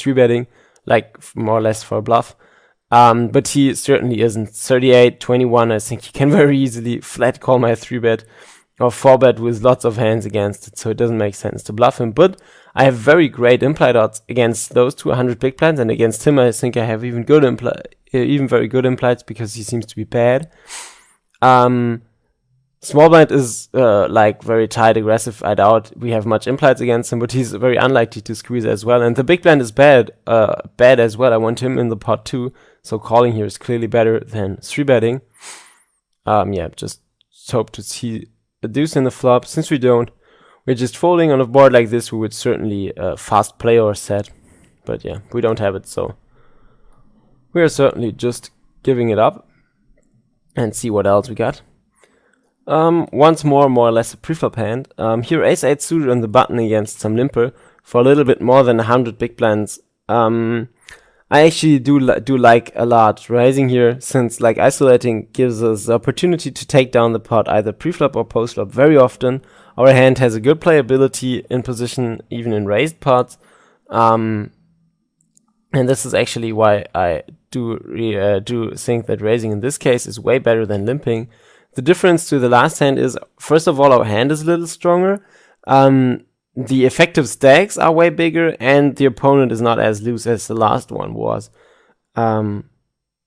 3-betting, like more or less for a bluff. But he certainly isn't. 38, 21, I think he can very easily flat call my 3-bet or 4-bet with lots of hands against it, so it doesn't make sense to bluff him. But I have very great implied odds against those 200 big blinds, and against him I think I have even very good implieds because he seems to be bad. Small blind is like very tight, aggressive. I doubt we have much implieds against him, but he's very unlikely to squeeze as well. And the big blind is bad as well. I want him in the pot too, so calling here is clearly better than 3-betting. Yeah, just hope to see a deuce in the flop. Since we don't, we're just folding on a board like this. We would certainly fast play or set, but yeah, we don't have it, so we are certainly just giving it up and see what else we got. Once more or less a preflop hand. Here ace-8 suited on the button against some limper for a little bit more than 100 big blinds. I actually do like a lot raising here, since like isolating gives us the opportunity to take down the pot either preflop or postflop. Very often our hand has a good playability in position, even in raised pots. And this is actually why I do think that raising in this case is way better than limping. The difference to the last hand is, first of all, our hand is a little stronger. The effective stacks are way bigger, and the opponent is not as loose as the last one was. And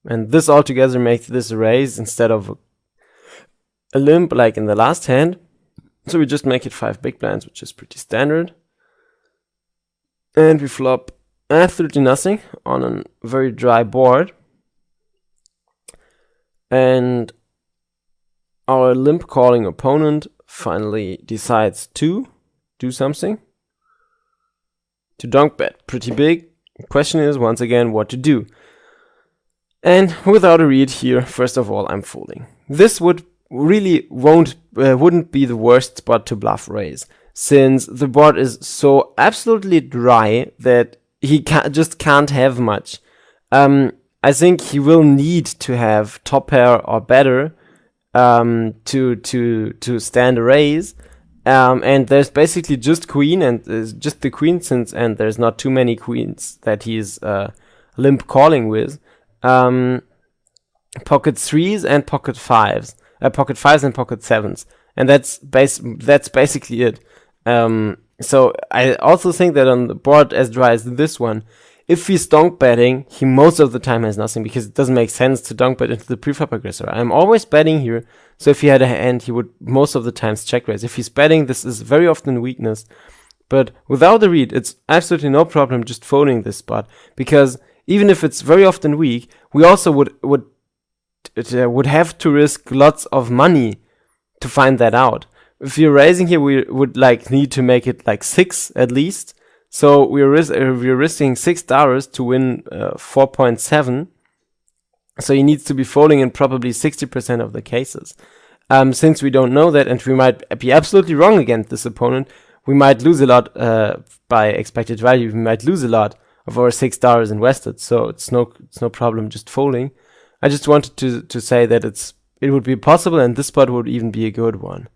this altogether makes this a raise instead of a limp like in the last hand. So we just make it 5 big blinds, which is pretty standard. And we flop 30-0 on a very dry board. And our limp calling opponent finally decides to do something. To donk bet. Pretty big. The question is, once again, what to do. And without a read here, first of all, I'm folding. This wouldn't be the worst spot to bluff raise, since the board is so absolutely dry that he just can't have much. I think he will need to have top pair or better to stand a raise. And there's basically just queen, and just the queen, and there's not too many queens that he's limp calling with. Pocket 3s and pocket 5s, pocket 5s and pocket 7s, and that's basically it. So I also think that on the board as dry as this one, if he's donk betting, he most of the time has nothing, because it doesn't make sense to donk bet into the preflop aggressor. I'm always betting here, so if he had a hand, he would most of the times check raise. If he's betting, this is very often weakness. But without the read, it's absolutely no problem just folding this spot, because even if it's very often weak, we also would have to risk lots of money to find that out. If you're raising here, we would like need to make it like 6 at least. So we're risking $6 to win 4.7. So he needs to be folding in probably 60% of the cases. Since we don't know that, and we might be absolutely wrong against this opponent, we might lose a lot by expected value. We might lose a lot of our $6 invested. So it's no problem just folding. I just wanted to say that it would be possible, and this spot would even be a good one.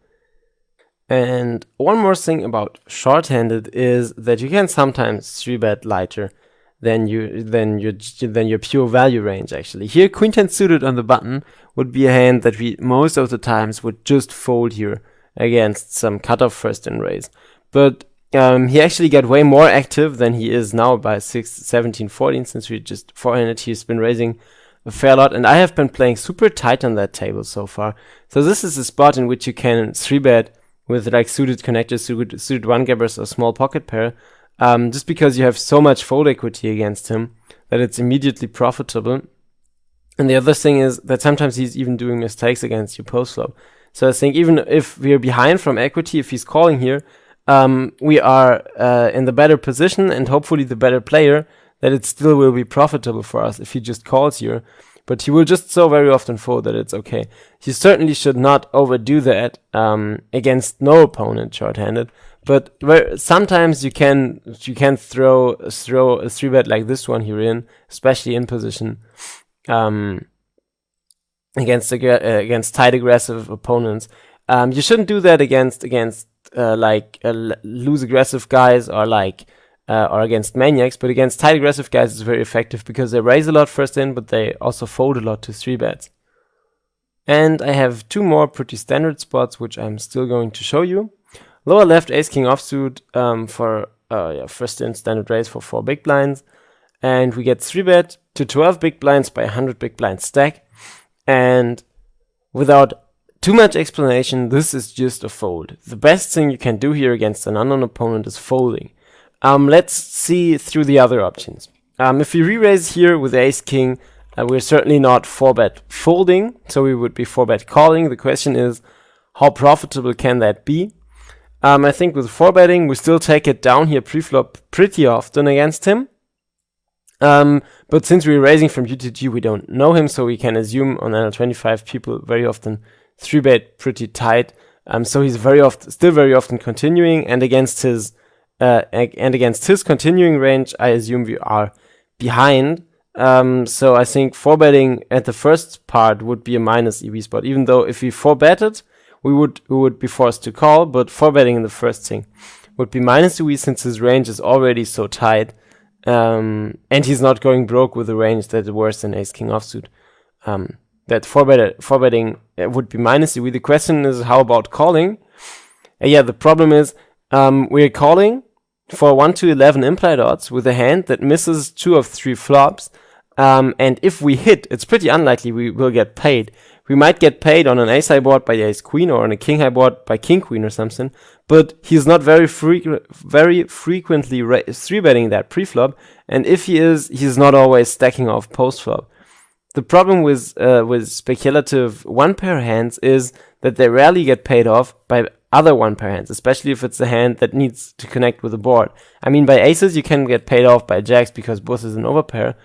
And one more thing about short-handed is that you can sometimes 3-bet lighter than your pure value range. Actually, here queen 10 suited on the button would be a hand that we most of the times would just fold here against some cutoff first in raise. But he actually got way more active than he is now by 17, 14. Since we just forehanded, he's been raising a fair lot, and I have been playing super tight on that table so far. So this is a spot in which you can 3-bet with like suited connectors, suited one-gappers, or small pocket pair, just because you have so much fold equity against him that it's immediately profitable. And the other thing is that sometimes he's even doing mistakes against you post-flop. So I think even if we're behind from equity, if he's calling here, we are in the better position and hopefully the better player, that it still will be profitable for us if he just calls here. But he will just so very often fold that it's okay. He certainly should not overdo that against no opponent short-handed. But sometimes you can throw a 3-bet like this one here in, especially in position, against tight aggressive opponents. You shouldn't do that against like loose aggressive guys, or like or against maniacs, but against tight aggressive guys it's very effective because they raise a lot first in, but they also fold a lot to 3-bets. And I have two more pretty standard spots, which I'm still going to show you. Lower left, ace king offsuit for first in standard raise for 4 big blinds. And we get 3-bet to 12 big blinds by 100 big blind stack. And without too much explanation, this is just a fold. The best thing you can do here against an unknown opponent is folding. Let's see through the other options. If we re-raise here with ace king, we're certainly not 4-bet folding, so we would be 4-bet calling. The question is, how profitable can that be? I think with 4-betting, we still take it down here pre-flop pretty often against him. But since we're raising from UTG, we don't know him, so we can assume on NL25 people very often 3-bet pretty tight. So he's still very often continuing, and against his continuing range, I assume we are behind. So I think 4-betting at the first part would be a minus EV spot, even though if we 4-betted, we would be forced to call, but 4-betting in the first thing would be minus EV since his range is already so tight. And he's not going broke with a range that is worse than ace king offsuit. That 4-betting would be minus EV. The question is, how about calling? Yeah, the problem is we're calling for 1 to 11 implied odds with a hand that misses 2 of 3 flops. And if we hit, it's pretty unlikely we will get paid. We might get paid on an ace high board by ace queen or on a king high board by king queen or something, but he's not very frequently 3-betting that pre-flop, and if he is, he's not always stacking off post-flop. The problem with speculative one-pair hands is that they rarely get paid off by other one-pair hands, especially if it's a hand that needs to connect with the board. I mean, by aces you can get paid off by jacks because both is an overpair,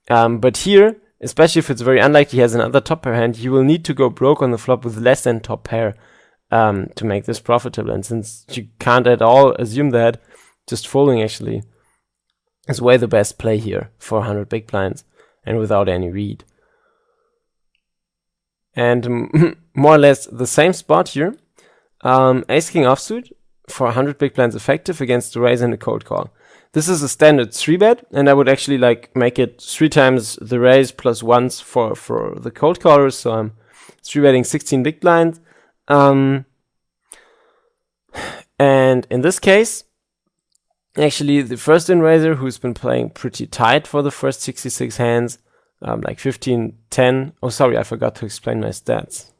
but here, especially if it's very unlikely he has another top pair hand, you will need to go broke on the flop with less than top pair to make this profitable. And since you can't at all assume that, just folding actually is way the best play here for 100 big blinds and without any read. And more or less the same spot here. Ace king offsuit for 100 big blinds effective against the raise and the cold call. This is a standard 3-bet, and I would actually make it 3 times the raise plus once for the cold callers, so I'm 3-betting 16 big blinds. And in this case, actually the first in raiser, who's been playing pretty tight for the first 66 hands, like 15-10. Oh, sorry, I forgot to explain my stats.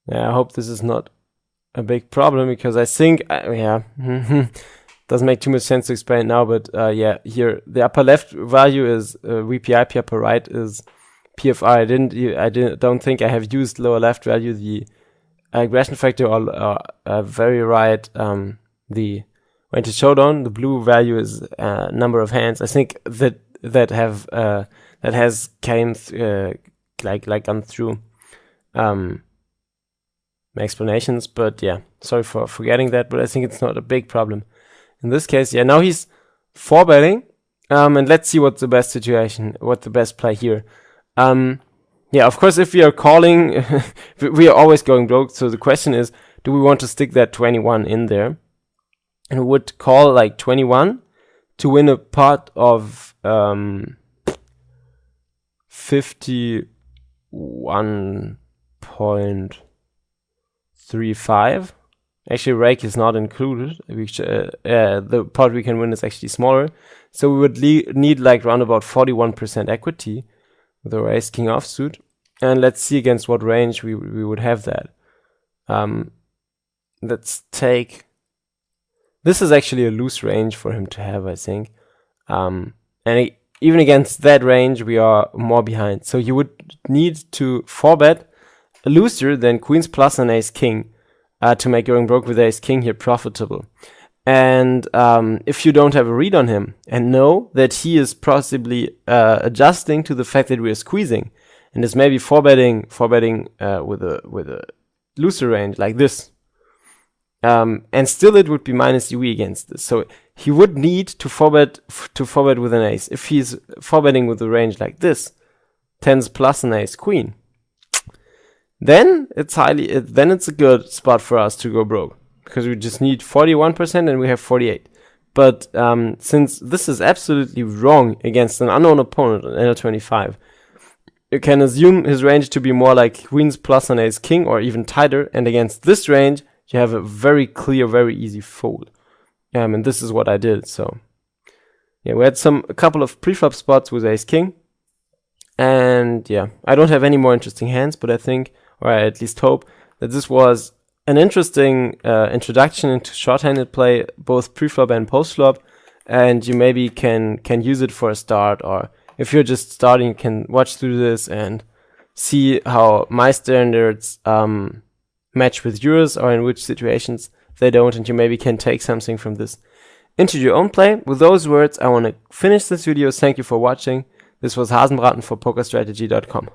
Yeah, I hope this is not a big problem, because I think, doesn't make too much sense to explain it now, but yeah, here the upper left value is VPIP, upper right is PFR. I don't think I have used lower left value, the aggression factor, or very right, the when to showdown. The blue value is number of hands. I think that has came gone through my explanations, but yeah, sorry for forgetting that, but I think it's not a big problem. In this case, yeah, now he's 4-betting, and let's see what's the best situation, what the best play here. Yeah, of course, if we are calling, we are always going broke, so the question is, do we want to stick that 21 in there? And we would call like 21 to win a pot of 51.35. Actually, rake is not included. The pot we can win is actually smaller. So we would need like around about 41% equity with our ace king offsuit. And let's see against what range we would have that. Let's take... This is actually a loose range for him to have, I think. And even against that range, we are more behind. So you would need to 4-bet looser than queens plus an ace king to make going broke with ace king here profitable. And if you don't have a read on him and know that he is possibly adjusting to the fact that we are squeezing and is maybe 4-betting with a looser range like this, and still it would be minus EV against this. So he would need to 4-bet with an ace. If he's 4-betting with a range like this, tens plus an ace queen, then it's a good spot for us to go broke, because we just need 41% and we have 48. But since this is absolutely wrong against an unknown opponent on NL25, you can assume his range to be more like queens plus an ace king or even tighter, and against this range you have a very clear, very easy fold. And this is what I did. So yeah, we had a couple of preflop spots with ace king, and yeah, I don't have any more interesting hands, but I think, or I at least hope, that this was an interesting introduction into short-handed play, both preflop and postflop, and you maybe can use it for a start, or if you're just starting, you can watch through this and see how my standards match with yours, or in which situations they don't, and you maybe can take something from this into your own play. With those words, I want to finish this video. Thank you for watching. This was Hasenbraten for PokerStrategy.com.